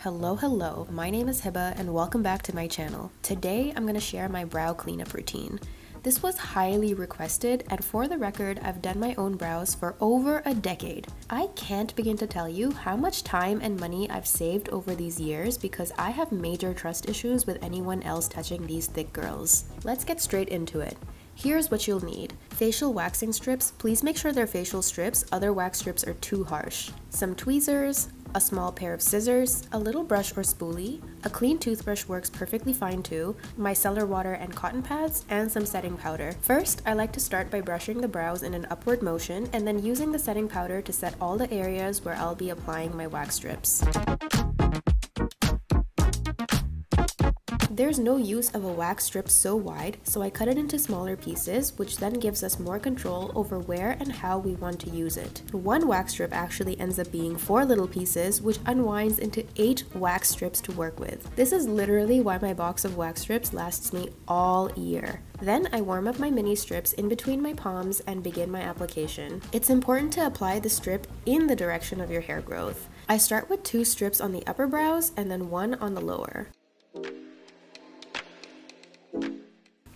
Hello, my name is Hiba and welcome back to my channel. Today I'm going to share my brow cleanup routine. This was highly requested, and for the record, I've done my own brows for over a decade. I can't begin to tell you how much time and money I've saved over these years because I have major trust issues with anyone else touching these thick girls. Let's get straight into it. Here's what you'll need. Facial waxing strips, please make sure they're facial strips, other wax strips are too harsh. Some tweezers, a small pair of scissors, a little brush or spoolie, a clean toothbrush works perfectly fine too, micellar water and cotton pads, and some setting powder. First, I like to start by brushing the brows in an upward motion and then using the setting powder to set all the areas where I'll be applying my wax strips. There's no use of a wax strip so wide, so I cut it into smaller pieces, which then gives us more control over where and how we want to use it. One wax strip actually ends up being 4 little pieces, which unwinds into 8 wax strips to work with. This is literally why my box of wax strips lasts me all year. Then I warm up my mini strips in between my palms and begin my application. It's important to apply the strip in the direction of your hair growth. I start with 2 strips on the upper brows and then 1 on the lower.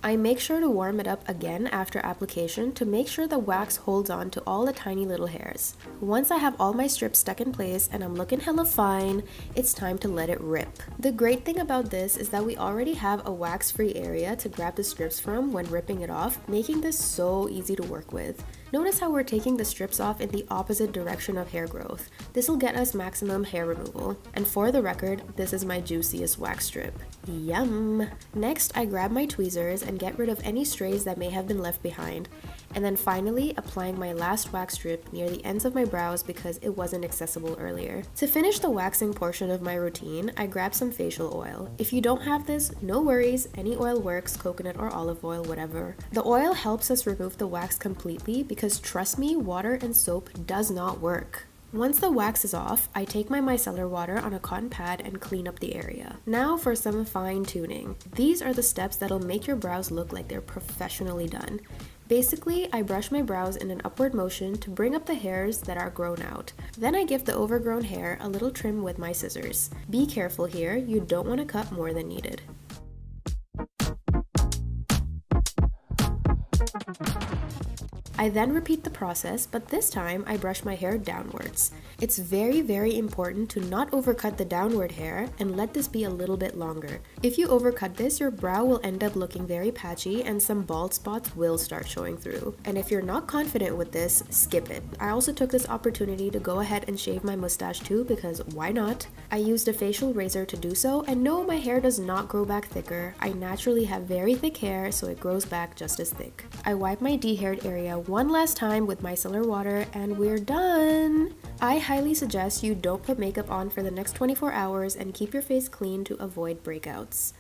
I make sure to warm it up again after application to make sure the wax holds on to all the tiny little hairs. Once I have all my strips stuck in place and I'm looking hella fine, it's time to let it rip. The great thing about this is that we already have a wax-free area to grab the strips from when ripping it off, making this so easy to work with. Notice how we're taking the strips off in the opposite direction of hair growth. This will get us maximum hair removal. And for the record, this is my juiciest wax strip. Yum! Next, I grab my tweezers and get rid of any strays that may have been left behind. And then finally, applying my last wax strip near the ends of my brows because it wasn't accessible earlier. To finish the waxing portion of my routine, I grab some facial oil. If you don't have this, no worries, any oil works, coconut or olive oil, whatever. The oil helps us remove the wax completely because trust me, water and soap does not work. Once the wax is off, I take my micellar water on a cotton pad and clean up the area. Now for some fine tuning. These are the steps that'll make your brows look like they're professionally done. Basically, I brush my brows in an upward motion to bring up the hairs that are grown out. Then I give the overgrown hair a little trim with my scissors. Be careful here, you don't want to cut more than needed. I then repeat the process, but this time I brush my hair downwards. It's very important to not overcut the downward hair and let this be a little bit longer. If you overcut this, your brow will end up looking very patchy and some bald spots will start showing through. And if you're not confident with this, skip it. I also took this opportunity to go ahead and shave my mustache too because why not? I used a facial razor to do so, and no, my hair does not grow back thicker. I naturally have very thick hair, so it grows back just as thick. I wipe my de-haired area one last time with micellar water and we're done! I highly suggest you don't put makeup on for the next 24 hours and keep your face clean to avoid breakouts.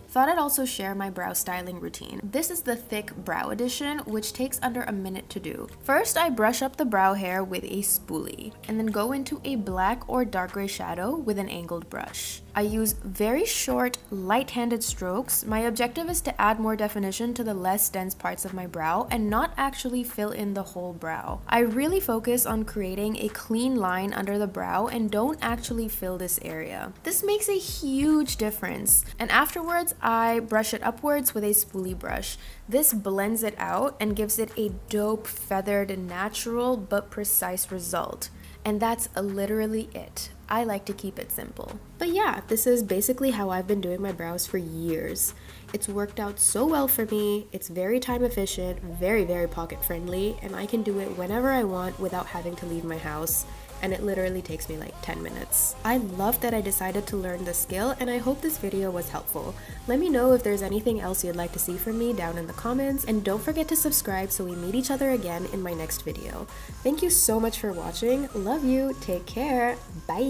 Thought I'd also share my brow styling routine. This is the thick brow edition, which takes under a minute to do. First, I brush up the brow hair with a spoolie, and then go into a black or dark gray shadow with an angled brush. I use very short, light-handed strokes. My objective is to add more definition to the less dense parts of my brow and not actually fill in the whole brow. I really focus on creating a clean line under the brow and don't actually fill this area. This makes a huge difference. And afterwards, I brush it upwards with a spoolie brush. This blends it out and gives it a dope, feathered, natural, but precise result. And that's literally it. I like to keep it simple. But yeah, this is basically how I've been doing my brows for years. It's worked out so well for me, it's very time efficient, very pocket friendly, and I can do it whenever I want without having to leave my house. And it literally takes me like 10 minutes. I love that I decided to learn this skill, and I hope this video was helpful. Let me know if there's anything else you'd like to see from me down in the comments, and don't forget to subscribe so we meet each other again in my next video. Thank you so much for watching, love you, take care, bye!